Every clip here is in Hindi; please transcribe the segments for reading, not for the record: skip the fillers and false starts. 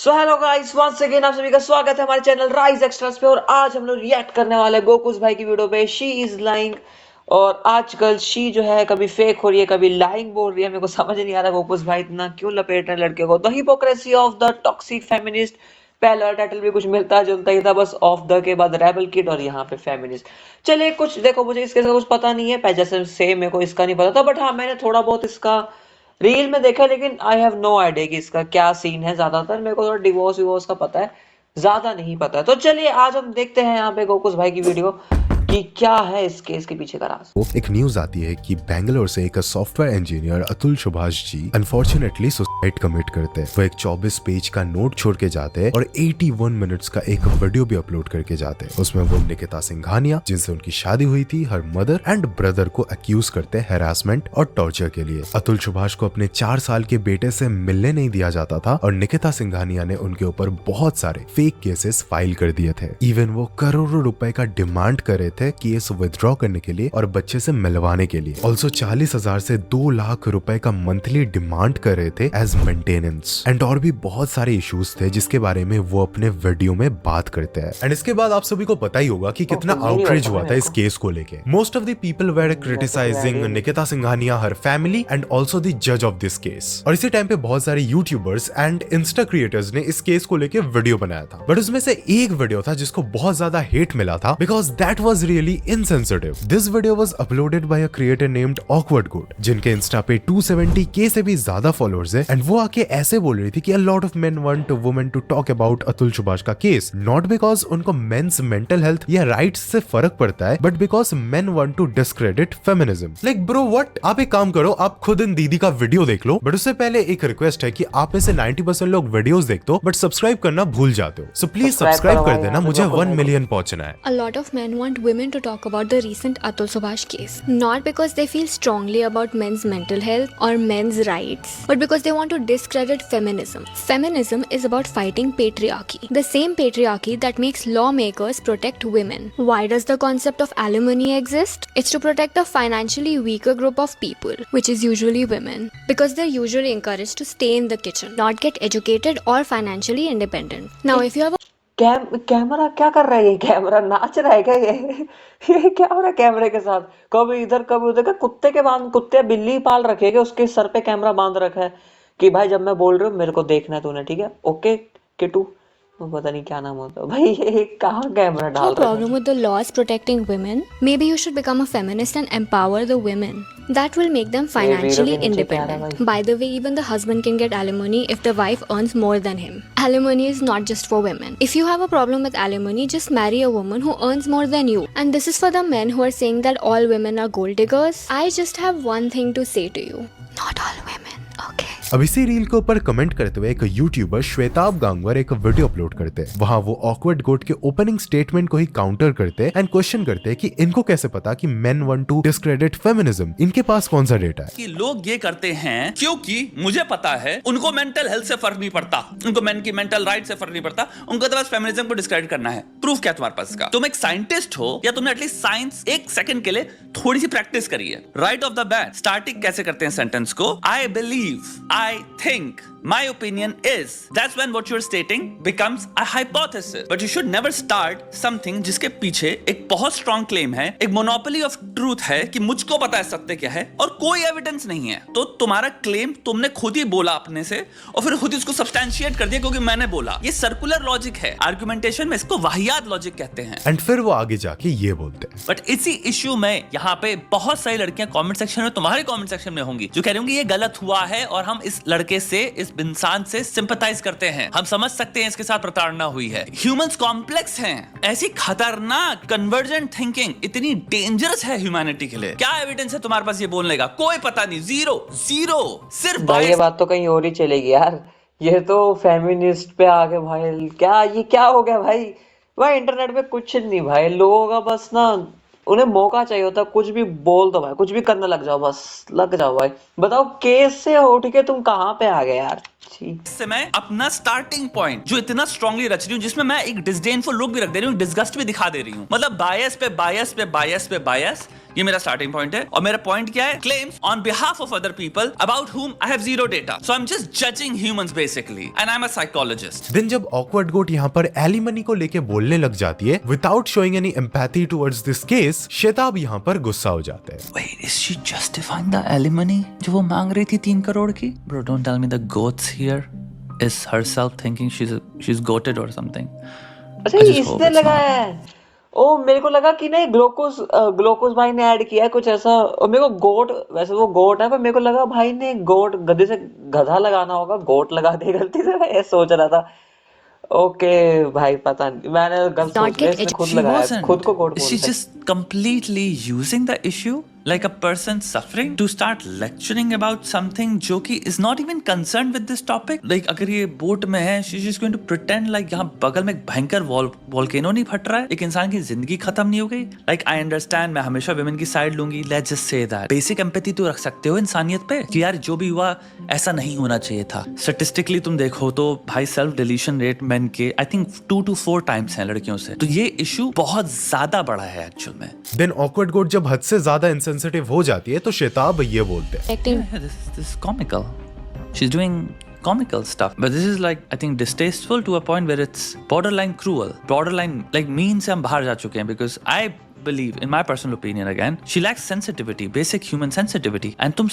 सो हेलो गाइस, वंस अगेन आप सभी का स्वागत है हमारे चैनल राइज एक्स्ट्रास पे। और आज हम लोग रिएक्ट करने वाले हैं गोकुस भाई की वीडियो पे शी इज लाइंग। और आजकल शी जो है कभी फेक हो रही है कभी लाइंग बोल रही है। मेरे को समझ नहीं आ रहा गोकुस भाई इतना क्यों लपेट रहे लड़के को। The hypocrisy of the toxic feminist. पहला टाइटल भी कुछ मिलता जुलता ही था, बस ऑफ द के बाद रेबल किड और यहाँ पे फेमिनिस्ट। चलिए कुछ देखो, मुझे इसके कुछ पता नहीं है, जैसे सेम मेरे को इसका नहीं पता था, बट हाँ मैंने थोड़ा बहुत इसका रील में देखा, लेकिन आई हैव नो आइडिया कि इसका क्या सीन है। ज्यादातर मेरे को थोड़ा डिवोर्स विवोर्स का पता है, ज्यादा नहीं पता है। तो चलिए आज हम देखते हैं यहाँ पे गोकुस भाई की वीडियो कि क्या है इस केस के पीछे का राज। एक न्यूज आती है कि बेंगलोर से एक software engineer Atul Subhash ji unfortunately suicide commit करते हैं। वो एक 24 पेज का नोट छोड़ के जाते हैं और 81 मिनट्स का एक वीडियो भी अपलोड करके जाते हैं। उसमें वो निकिता सिंघानिया, जिनसे उनकी शादी हुई थी, हर मदर एंड ब्रदर को अक्यूज करते हैं हैरासमेंट और टॉर्चर के लिए। अतुल सुभाष को अपने 4 साल के बेटे से मिलने नहीं दिया जाता था और निकिता सिंघानिया ने उनके ऊपर बहुत सारे फेक केसेस फाइल कर दिए थे। इवन वो करोड़ों रुपए का डिमांड कर रहे थे केस विथड्रॉ करने के लिए और बच्चे से मिलवाने के लिए। ऑल्सो 40,000 से 2 लाख रुपए का मंथली डिमांड कर रहे थे एज मेंटेनेंस। एंड और भी बहुत सारे इश्यूज थे जिसके बारे में वो अपने वीडियो में बात करते हैं। एंड इसके बाद आप सभी को पता ही होगा कि कितना आउटरीच हुआ था इस केस को लेके। Most of the people were criticising Nikita Singhania, her family and also the जज ऑफ दिस केस। और इसी टाइम पे बहुत सारे यूट्यूबर्स एंड इंस्टा क्रिएटर्स ने इस केस को लेके वीडियो बनाया था, बट उसमें से एक वीडियो था जिसको बहुत ज्यादा हेट मिला था because that was really insensitive. This video was uploaded by a creator named Awkward Good, जिनके इंस्टा पे 270k से भी ज्यादा फॉलोअर्स है। एंड वो आके ऐसे बोल रही थी कि a lot of men want women to talk about Atul Subhash का केस, not because उनको मेंस मेंटल हेल्थ या राइट्स से फर्क पड़ता है, but because men want to discredit feminism. Like bro what? आप एक काम करो, आप खुद इन दीदी का वीडियो देख लो, बट उससे पहले एक रिक्वेस्ट है कि आप में से 90% लोग वीडियोस देखते हो बट सब्सक्राइब करना भूल जाते हो। सो प्लीज सब्सक्राइब कर देना, मुझे 1 मिलियन पहुंचना है। A lot of men want women to talk about the recent Atul Subhash case, not because they feel strongly about men's mental health or men's rights, but because they want to discredit feminism. Feminism is about fighting patriarchy, the same patriarchy that makes lawmakers protect women. Why does the concept of alimony exist? It's to protect the financially weaker group of people, which is usually women, because they're usually encouraged to stay in the kitchen, not get educated or financially independent. Now, if you have a camera क्या कर रहा है? ये कैमरा नाच रहा है क्या? ये क्या हो रहा है कैमरे के साथ? कभी इधर कभी उधर। कुत्ते बिल्ली पाल रखे है, उसके सर पे कैमरा बांध रखा है कि भाई जब मैं बोल रही हूँ मेरे को देखना है तूने, ठीक है? ओके किटू, पता नहीं क्या नाम होता है भाई। ये कहाँ कैमरा डाल रहा है? problem with the laws protecting women, maybe you should become a feminist and empower the women. That will make them financially independent. By the way, even the husband can get alimony if the wife earns more than him. Alimony is not just for women. If you have a problem with alimony, just marry a woman who earns more than you. And this is for the men who are saying that all women are gold diggers. I just have one thing to say to you. Not all women, okay? अब इसी रील के ऊपर कमेंट करते हुए एक यूट्यूबर श्वेताब गांगवर एक वीडियो अपलोड करते हैं। वहाँ वो ऑकवर्ड गोड के ओपनिंग स्टेटमेंट को ही काउंटर करते हैं एंड क्वेश्चन करते हैं कि इनको कैसे पता कि men want to discredit feminism, इनके पास कौन सा डेटा है। कि लोग ये करते हैं क्योंकि मुझे पता है उनको मेंटल हेल्थ से फर्क नहीं पड़ता, उनको मेन की मेंटल राइट से फर्क नहीं पड़ता, उनको तो बस फेमिनिज्म को डिस्क्रेडिट करना है। प्रूफ क्या तुम्हारे पास इसका? तुम एक साइंटिस्ट हो या तुमने एटलीस्ट साइंस एक सेकंड के लिए थोड़ी सी प्रैक्टिस करी है। Right of the bat starting कैसे करते हैं सेंटेंस को? I believe, I think, my opinion is, that's when what you're stating becomes a hypothesis. But you should never start something जिसके पीछे एक बहुत strong claim है, एक monopoly of truth है कि मुझको पता है सत्य क्या है और कोई एविडेंस नहीं है। तो तुम्हारा क्लेम तुमने खुद ही बोला अपने से और फिर खुद ही उसको सब्सटैंशिएट कर दिया क्योंकि मैंने बोला। ये सर्कुलर लॉजिक है, आर्गुमेंटेशन में इसको वाहियात लॉजिक कहते हैं। एंड फिर वो आगे जाके ये बोलते हैं। बट इसी इश्यू में यहाँ पे बहुत सारी लड़कियां कमेंट सेक्शन में, तुम्हारे कमेंट सेक्शन में होंगी, जो कह रही होंगी ये गलत हुआ है और हम इस लड़के से, इस इंसान से सिंपैथाइज करते हैं, हम समझ सकते हैं इसके साथ प्रताड़ना हुई है। ह्यूमंस कॉम्प्लेक्स हैं, ऐसी खतरनाक कन्वर्जेंट थिंकिंग इतनी डेंजरस है ह्यूमैनिटी के लिए। क्या एविडेंस है तुम्हारे पास ये बोलने का? कोई पता नहीं, जीरो जीरो। सिर्फ भाई ये बात तो कहीं और ही चलेगी यार। ये तो फेमिनिस्ट पे आके भाई क्या हो गया भाई? भाई इंटरनेट पे कुछ नहीं भाई, लोगों का बस ना उन्हें मौका चाहिए होता है, कुछ भी बोल दो भाई, कुछ भी करने लग जाओ, बस लग जाओ भाई। बताओ केस से उठ के तुम कहाँ पे आ गए यार? छी। से मैं अपना स्टार्टिंग पॉइंट जो इतना स्ट्रांगली रच रही हूँ, जिसमें मैं एक डिस्डेनफुल लुक भी रख दे रही हूँ, डिस्गस्ट भी दिखा दे रही हूँ, मतलब बायस पे बायस पे बायस पे बायस, ये मेरा स्टार्टिंग पॉइंट है। और मेरा पॉइंट क्या है? Claims on behalf of other people about whom I have zero data. So I'm just judging humans basically, and I'm a psychologist. Then जब ऑकवर्ड गोट यहाँ पर एलिमनी को लेके बोलने लग जाती है without showing any empathy towards this case, शेताब यहाँ पर गुस्सा हो जाते हैं। Wait, is she justifying the alimony जो वो मांग रही थी 3 करोड़ की? Bro, don't tell me the goats here is herself thinking she's goated or something. अच्छा, I just hope इसने it's लगाया not. है। ओ, मेरे को लगा कि नहीं, ग्लोकोस भाई ने ऐड किया है कुछ ऐसा। और मेरे को गोट, वैसे वो गोट है, पर मेरे को लगा भाई ने गोट गधे से गधा लगाना होगा, गोट लगा दिया गलती से, मैं ये सोच रहा था। ओके भाई, पता नहीं, मैंने गलत सोच लिया, इसने खुद She लगाया, wasn't. खुद को गोट She's बोलता है। just completely using the issue like a person suffering to start lecturing about something जो कि is not even concerned with this topic. Like अगर ये बोट में है, she's just going to pretend like यहाँ बगल में एक भयंकर वॉल्केनो नहीं फट रहा है, एक इंसान की जिंदगी खत्म नहीं हो गई। Like I understand, मैं हमेशा women की साइड लूंगी, let's just say that. Basic empathy तो रख सकते हो इंसानियत पे कि यार जो भी हुआ ऐसा नहीं होना चाहिए था। Statistically तुम देखो तो भाई self deletion rate men के I think 2 to 4 times है लड़कियों से, तो ये इशू बहुत ज्यादा बड़ा है एक्चुअल में। देन ऑकवर्ड गोट जब हद से ज्यादा इंसेंसिटिव हो जाती है तो शेताब ये बोलते हैं, Acting Yeah, this is comical. She's doing comical stuff, but this is like I think distasteful to a point where it's borderline cruel, borderline like mean से हम बाहर जा चुके हैं, because I believe, in my personal opinion again, she lacks sensitivity, basic human sensitivity, and तुम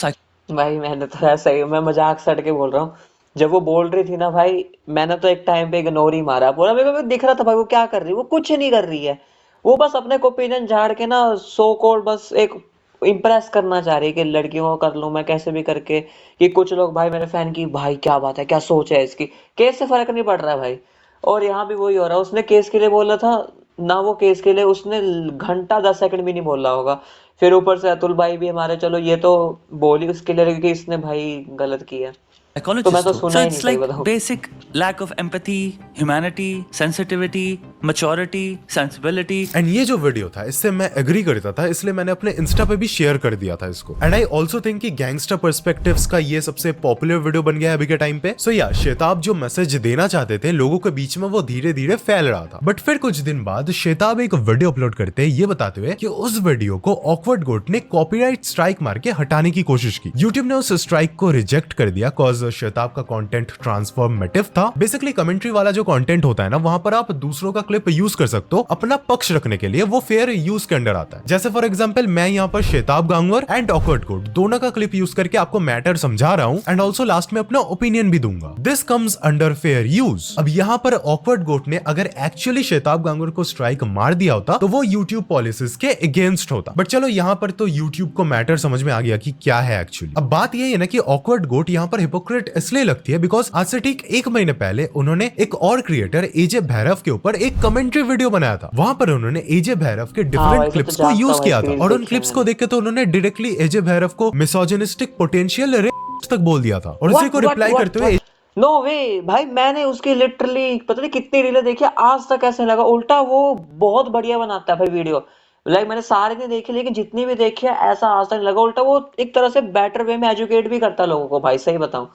भाई मैंने तो ऐसा ही, मैं मजाक सट के बोल रहा हूँ। जब वो बोल रही थी ना भाई, मैंने तो एक टाइम पे इग्नोर ही मारा पूरा। मेरे को दिख रहा था भाई वो क्या कर रही है, वो कुछ नहीं कर रही है, वो बस अपने ओपिनियन झाड़ के ना, सो कॉल्ड बस एक इम्प्रेस करना चाह रही है कि लड़कियों को कर लूं मैं कैसे भी करके, कि कुछ लोग भाई मेरे फैन की, भाई क्या बात है, क्या सोच है इसकी, केस से फर्क नहीं पड़ रहा है भाई। और यहाँ भी वही हो रहा है, उसने केस के लिए बोला था ना, वो केस के लिए उसने घंटा 10 सेकंड भी नहीं बोला होगा। फिर ऊपर से अतुल भाई भी हमारे, चलो ये तो बोली उसके लिए क्योंकि इसने भाई गलत किया, तो मैं psychologist तो हो, सुना so ही it's नहीं, सही like बताऊं। basic lack of empathy, humanity, sensitivity, maturity, sensibility. And ये जो वीडियो था इससे मैं एग्री करता था, इसलिए मैंने अपने इंस्टा पे भी शेयर कर दिया था इसको। एंड आई ऑल्सो थिंक कि गैंगस्टर पर्सपेक्टिव्स का ये सबसे पॉपुलर वीडियो बन गया है अभी के टाइम पे। सो या शेताब जो मैसेज देना चाहते थे लोगों के बीच में, वो धीरे धीरे फैल रहा था। बट फिर कुछ दिन बाद शेताब एक वीडियो अपलोड करते हैं ये बताते हुए कि उस वीडियो को ऑकवर्ड गोट ने कॉपीराइट स्ट्राइक मार के हटाने की कोशिश की। यूट्यूब ने उस स्ट्राइक को रिजेक्ट कर दिया कॉज शेताब का कंटेंट ट्रांसफॉर्मेटिव था। बेसिकली कमेंट्री वाला जो कंटेंट होता है ना, वहां पर आप दूसरों का क्लिप यूज कर सकते हो अपना पक्ष रखने के लिए, वो फेयर यूज के अंडर आता है। जैसे फॉर एग्जांपल मैं यहाँ पर शेताब गांगवर एंड ऑकवर्ड गोट दोनों का क्लिप यूज करके आपको मैटर समझा रहा हूँ एंड ऑल्सो लास्ट में अपना ओपिनियन भी दूंगा। This comes under fair use. अब यहाँ पर ऑकवर्ड गोट ने अगर एक्चुअली शेताब गांगवर को स्ट्राइक मार दिया होता तो वो यूट्यूब पॉलिसीज के अगेंस्ट होता। बट चलो यहाँ पर तो यूट्यूब को मैटर समझ में आ गया कि क्या है एक्चुअली। अब बात ये है ना कि ऑकवर्ड गोट यहाँ पर हिपोक्रेट इसलिए लगती है बिकॉज आज से ठीक 1 महीने पहले उन्होंने एक और क्रिएटर एजे भैरव के ऊपर एक कमेंट्री वीडियो बनाया था। वहां पर उन्होंने एजे भैरव के हाँ डिफरेंट भाई, क्लिप्स तो को जानता यूज हूँ, किया था रील्स और उन देखी क्लिप्स मैंने। को देख के तो उन्होंने डायरेक्टली एजे भैरव को मिसोजिनिस्टिक पोटेंशियल रेप तक बोल दिया था। और उसी को रिप्लाई करते हुए नो वे भाई, मैंने उसकी लिटरली पता नहीं कितनी रीलें देखी, आज तक ऐसे लगा उल्टा वो बहुत बढ़िया बनाता है भाई वीडियो। लाइक मैंने सारे नहीं देखी, लेकिन जितनी भी देखी है ऐसा आज तक नहीं लगा। उल्टा वो एक तरह से बेटर वे में एजुकेट भी करता है लोगों को भाई, सही बताऊं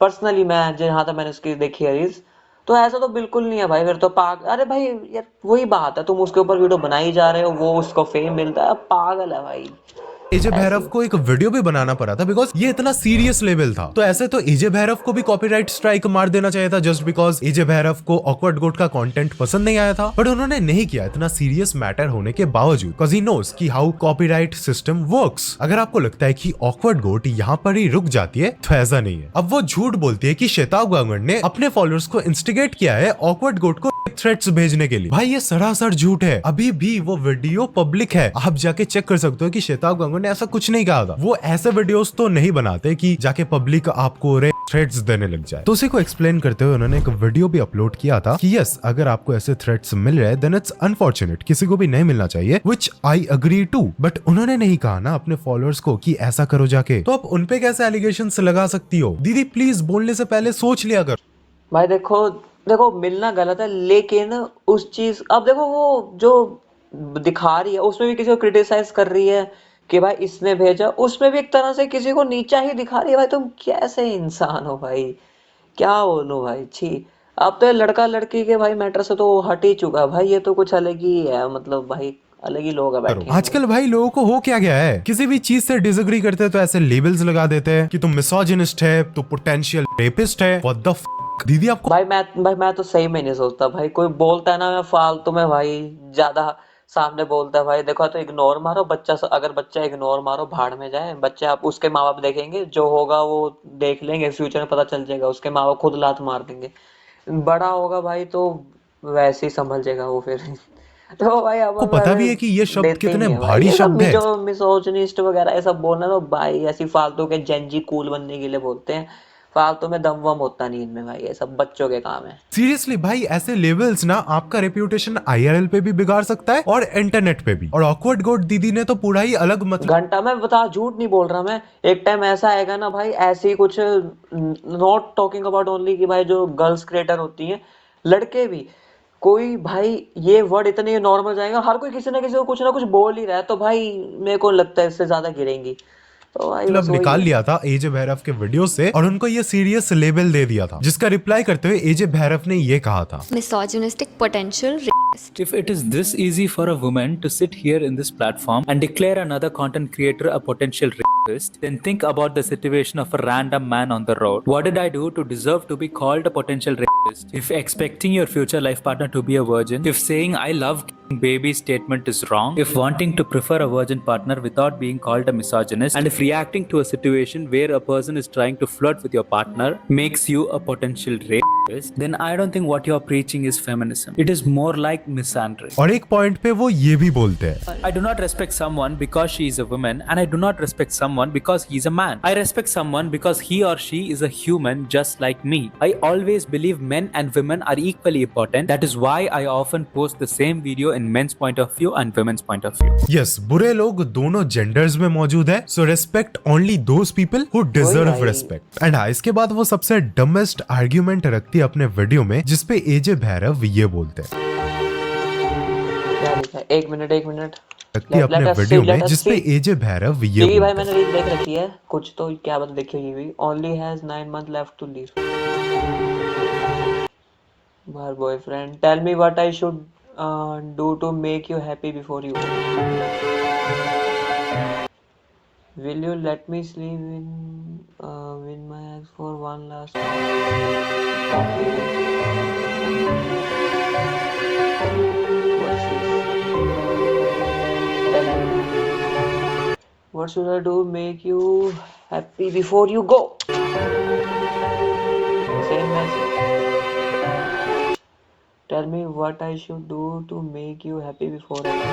पर्सनली मैं जहाँ तक मैंने उसकी देखी है रील्स, तो ऐसा तो बिल्कुल नहीं है भाई। फिर तो अरे भाई यार वही बात है, तुम उसके ऊपर वीडियो बनाई जा रहे हो, वो उसको फेम मिलता है, पागल है भाई। एजे भैरव को एक वीडियो भी बनाना पड़ा था बिकॉज ये इतना सीरियस लेवल था। तो ऐसे तो एजे भैरव को भी कॉपीराइट स्ट्राइक मार देना चाहिए था जस्ट बिकॉज एजे भैरव को ऑकवर्ड गोट का कंटेंट पसंद नहीं आया था। बट उन्होंने नहीं किया इतना सीरियस मैटर होने के बावजूद, बिकॉज ही नोस कि हाउ कॉपीराइट सिस्टम वर्क्स। अगर आपको लगता है कि ऑकवर्ड गोट यहाँ पर ही रुक जाती है तो ऐसा नहीं है। अब वो झूठ बोलती है कि शेताब गांगड़ ने अपने फॉलोअर्स को इंस्टिगेट किया है ऑकवर्ड गोट को थ्रेट्स भेजने के लिए। भाई ये सरासर झूठ है, अभी भी वो वीडियो पब्लिक है, आप जाके चेक कर सकते हो कि शेताब गांगड़ ने ऐसा कुछ नहीं कहा था। वो ऐसे वीडियोस तो नहीं बनाते कि जाके पब्लिक आपको थ्रेट्स देने लग जाए। तो उसी को एक्सप्लेन करते हुए उन्होंने एक वीडियो भी अपलोड किया था कि यस, अगर आपको ऐसे थ्रेट्स मिल रहे हैं देन इट्स अनफॉर्चुनेट, किसी को भी नहीं मिलना चाहिए, which I agree to. But उन्होंने नहीं कहा ना अपने फॉलोअर्स को कि ऐसा करो जाके, तो आप उनपे कैसे एलिगेशंस लगा सकती हो? दीदी प्लीज बोलने से पहले सोच लिया कर। भाई देखो मिलना गलत है, लेकिन उस चीज, अब देखो वो जो दिखा रही है उसमें भी किसी को क्रिटिसाइज कर रही है कि भाई इसने भेजा, उसमें भी एक तरह से किसी को नीचा ही दिखा रही है। भाई तुम कैसे इंसान हो भाई, क्या बोलूं भाई, छी। अब तो ये लड़का लड़की के भाई मैटर से तो हट ही चुका है भाई, ये तो कुछ अलग ही है, मतलब भाई अलग ही लोग हैं करो। बैठे हैं भाई। आजकल भाई लोगों को हो क्या गया है, किसी भी चीज से डिसएग्री करते हैं तो ऐसे लेबल्स लगा देते हैं कि तुम मिसोजिनिस्ट है, तो पोटेंशियल रेपिस्ट है। व्हाट द दीदी आपको भाई मैं तो सही में नहीं सोचता भाई, कोई बोलता है ना मैं फालतू में भाई, ज्यादा सामने बोलता है भाई, देखो तो इग्नोर मारो बच्चा, अगर बच्चा इग्नोर मारो भाड़ में जाए बच्चे, आप उसके माँ बाप देखेंगे जो होगा वो देख लेंगे, फ्यूचर में पता चल जाएगा, उसके माँ बाप खुद लात मार देंगे, बड़ा होगा भाई तो वैसे ही संभल जाएगा वो फिर। तो भाई अब पता भी है कि ये शब्द देते ही कितने नहीं है भाई, भारी ये सब शब्द है। जो मिसोजिनिस्ट वगैरह ये सब बोलना तो भाई ऐसी फालतू के जेंजी कूल बनने के लिए बोलते हैं, फालतू में दम वम होता नहीं इनमें भाई, ये सब बच्चों के काम है। सीरियसली भाई ऐसे लेबल्स ना आपका रेप्यूटेशन आईआरएल पे भी बिगाड़ सकता है और इंटरनेट पे भी। और ऑकवर्ड गोट दीदी ने तो पूरा ही अलग मतलब घंटा, मैं बता झूठ नहीं बोल रहा मैं, एक टाइम ऐसा आएगा ना भाई, ऐसे ही कुछ, नॉट टॉकिंग अबाउट ओनली कि भाई जो गर्ल्स क्रिएटर होती हैं, लड़के भी, कोई भाई ये वर्ड इतने नॉर्मल जाएगा, हर कोई किसी ना किसी को कुछ ना कुछ बोल ही रहा है, तो भाई मेरे को लगता है इससे ज्यादा गिरेंगी, तो भाई बस वही निकाल है। लिया था एजे भैरव के वीडियो से और उनको ये सीरियस लेबल दे दिया था, जिसका रिप्लाई करते हुए एजे भैरव ने ये कहा था, Misogynistic potential rapist. If it is this easy for a woman to sit here in this platform and declare another content creator a potential rapist, then think about the situation of a random man on the road. What did I do to deserve to be called a potential rapist? If expecting your future life partner to be a virgin, if saying I love baby statement is wrong, if wanting to prefer a virgin partner without being called a misogynist, and if reacting to a situation where a person is trying to flirt with your partner makes you a potential rapist, then I don't think what you're preaching is feminism. It is more like misandry. और एक पॉइंट पे वो ये भी बोलते हैं, I do not respect someone because she is a woman, and I do not respect someone because he is a man. I respect someone because he or she is a human just like me. I always believe men and women are equally important. That is why I often post the same video in men's point of view and women's point of view. Yes बुरे लोग दोनों जेंडर्स में मौजूद है, so respect only those people who deserve भाई। रेस्पेक्ट। एंड हाँ, इसके बाद वो सबसे डमेस्ट आर्ग्यूमेंट रखती है अपने वीडियो में, जिसपे एजे भैरव ये बोलते हैं, क्या लिखा है, एक मिनट रखती है अपने वीडियो में, जिसपे एजे भैरव ये भाई बोलते मैंने रील देख रखी है कुछ, तो क्या बता देखी हुई भी, only has 9 months left to leave, my boyfriend tell me what I should do to make you happy before you go. Will you let me sleep with my ex for one last time? What's this? Tell me. What should I do make you happy before you go? Same message. Tell me what I should do to make you happy before I go.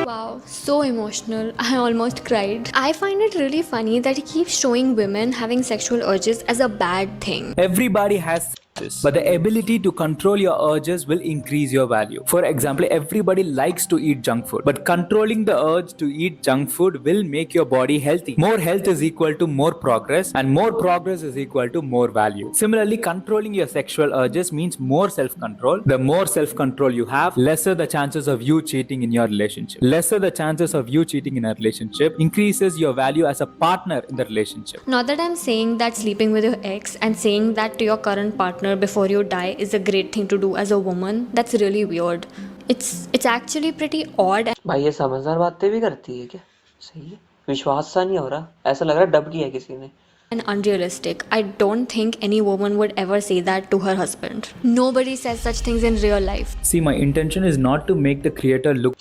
Wow, so emotional. I almost cried. I find it really funny that he keeps showing women having sexual urges as a bad thing. Everybody has urges, but the ability to control your urges will increase your value. For example, everybody likes to eat junk food, but controlling the urge to eat junk food will make your body healthy. More health is equal to more progress, and more progress is equal to more value. Similarly, controlling your sexual urges means more self-control. The more self-control you have, lesser the chances of you cheating in your relationship. Lesser the chances of you cheating in a relationship increases your value as a partner in the relationship. Not that I'm saying that sleeping with your ex and saying that to your current partner before you die is a great thing to do as a woman. That's really weird. It's actually pretty odd भाई ये समझदार बातें भी करती है क्या? सही है, विश्वास सा नहीं हो रहा, ऐसा लग रहा है डब किया है किसी ने। and unrealistic. I don't think any woman would ever say that to her husband. Nobody says such things in real life. See, my intention is not to make the creator look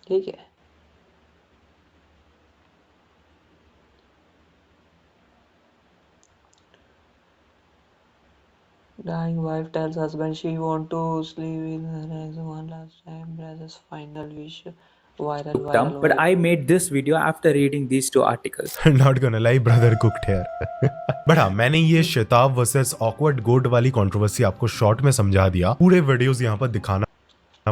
ठीक है, dying wife tells husband she want to sleep with her ex one last time. Brothers final wish. Viral dumb, but I made this video after reading these two articles. Not gonna lie brother cooked here. But हाँ, मैंने ये शताब वर्सेस ऑकवर्ड गोट वाली कंट्रोवर्सी आपको शॉर्ट में समझा दिया, पूरे वीडियोस यहाँ पर दिखाना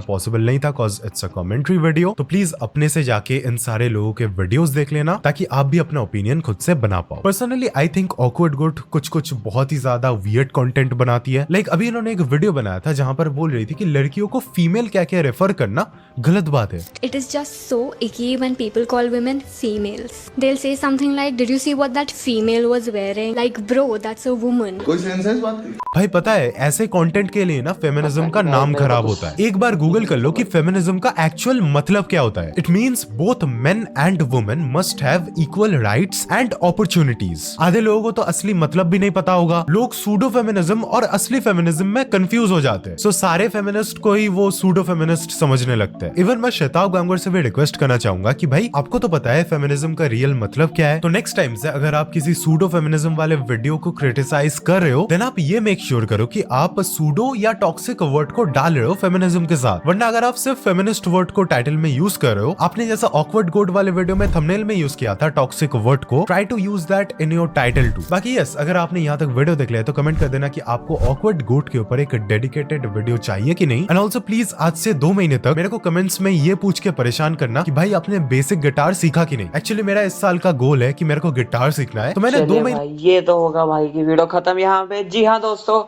पॉसिबल नहीं था cause it's a commentary video. तो प्लीज अपने से जाके इन सारे लोगों के वीडियोस देख लेना ताकि आप भी अपना ओपिनियन खुद से बना पाओ। Personally I think awkward good कुछ बहुत ही ज्यादा वियर्ड कंटेंट बनाती है। लाइक अभी इन्होंने एक वीडियो बनाया था जहां पर बोल रही थी कि लड़कियों को फीमेल क्या क्या रेफर करना गलत बात है। It is just so icky when people call women females. They'll say something like, "Did you see what that female was wearing?" Like, bro, that's a woman. कोई सेंस है इस बात की? भाई पता है ऐसे कंटेंट के लिए ना फेमिनिज्म का नाम खराब होता है। एक बार गूगल कर लो कि फेमिनिज्म का एक्चुअल मतलब क्या होता है। It means both men and women must have equal rights and opportunities. आधे लोगों को तो असली मतलब भी नहीं पता होगा। लोग सूडो फेमिनिज्म और असली फेमिनिज्म में कंफ्यूज हो जाते हैं। सो सारे फेमिनिस्ट को ही वो सूडो फेमिनिस्ट समझने लगते हैं। इवन मैं शताब गांगुर से भी रिक्वेस्ट करना चाहूंगा कि भाई आपको तो पता है फेमिनिज्म का रियल मतलब क्या है, तो नेक्स्ट टाइम से अगर आप किसी सूडो फेमिनिज्म वाले वीडियो को क्रिटिसाइज कर रहे हो देन आप ये मेक श्योर करो कि आप सूडो या टॉक्सिक वर्ड को डाल रहे हो फेमिनिज्म के साथ। वरना अगर आप सिर्फ फेमिनिस्ट वर्ड को टाइटल में यूज कर रहे हो, आपने जैसा ऑकवर्ड गोट वाले वीडियो में थंबनेल में यूज किया था टॉक्सिक वर्ड को, try to use that in your title too. बाकी यस, अगर आपने यहाँ तक वीडियो देख लिया तो कमेंट कर देना कि आपको ऑकवर्ड गोट के ऊपर एक डेडिकेटेड वीडियो चाहिए कि नहीं। एंड ऑल्सो प्लीज आज से 2 महीने तक मेरे को कमेंट्स में ये पूछ के परेशान करना कि भाई आपने बेसिक गिटार सीखा कि नहीं। एक्चुअली मेरा इस साल का गोल है कि मेरे को गिटार सीखना है, तो मैंने 2 चलिए महीने भाई, ये तो होगा भाई की वीडियो खत्म यहाँ पे। जी हाँ दोस्तों,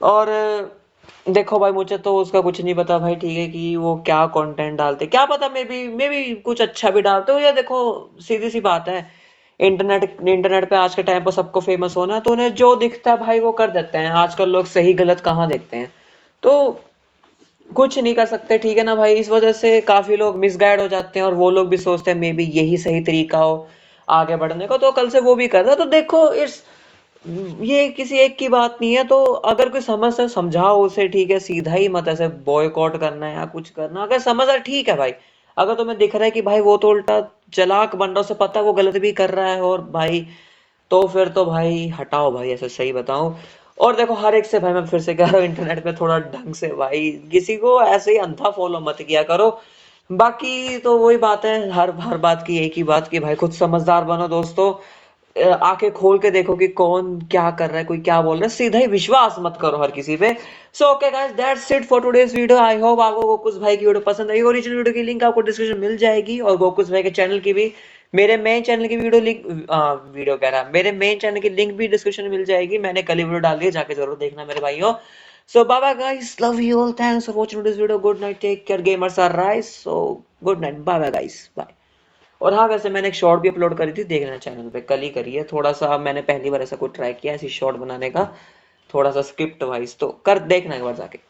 और देखो भाई मुझे तो उसका कुछ नहीं पता भाई, ठीक है, कि वो क्या कंटेंट डालते, क्या पता मे भी कुछ अच्छा भी डालते हो। या देखो सीधी सी बात है, इंटरनेट पे आज के टाइम पर सबको फेमस होना है, तो उन्हें जो दिखता है भाई वो कर देते हैं। आजकल लोग सही गलत कहाँ देखते हैं, तो कुछ नहीं कर सकते, ठीक है ना भाई। इस वजह से काफी लोग मिसगाइड हो जाते हैं और वो लोग भी सोचते हैं मे बी यही सही तरीका हो आगे बढ़ने का, तो कल से वो भी कर रहा है। तो देखो ये किसी एक की बात नहीं है, तो अगर कोई समझ है समझाओ उसे, ठीक है, सीधा ही मत ऐसे बॉयकॉट करना है या कुछ करना। अगर समझ है ठीक है भाई, अगर तुम्हें दिख रहा है कि भाई वो तो उल्टा चालाक बन रहा है, उसे पता है वो गलत भी कर रहा है, और भाई तो फिर तो भाई हटाओ भाई, ऐसे सही बताऊं। और देखो हर एक से भाई मैं फिर से कह रहा हूँ, इंटरनेट पे थोड़ा ढंग से भाई, किसी को ऐसे ही अंधा फॉलो मत किया करो। बाकी तो वही बात है, हर बात की एक ही बात की भाई, खुद समझदार बनो दोस्तों। आंखें खोल के देखो कि कौन क्या कर रहा है, कोई क्या बोल रहा है, सीधा ही विश्वास मत करो हर किसी पे। So okay guys, that's it for today's video. I hope आपको गोकुस भाई की वीडियो पसंद आई। ओरिजिनल वीडियो की लिंक आपको डिस्क्रिप्शन मिल जाएगी, और गोकुस भाई के चैनल की भी, मेरे मेन चैनल की मेरे मेन चैनल की लिंक भी डिस्क्रिप्शन में मिल जाएगी। मैंने कल ही वीडियो डाल दी है, जाके जरूर देखना मेरे भाइयों। So bye bye guys, love you all, thanks for watching this video, good night, take care, gamers are rise. So good night, bye bye guys, bye. और हाँ, वैसे मैंने एक शॉर्ट भी अपलोड करी थी, देखना चैनल पे, कल ही करी है। थोड़ा सा मैंने पहली बार ऐसा कुछ ट्राई किया ऐसी शॉर्ट बनाने का, थोड़ा सा स्क्रिप्ट वाइज, तो कर देखना एक बार जाके।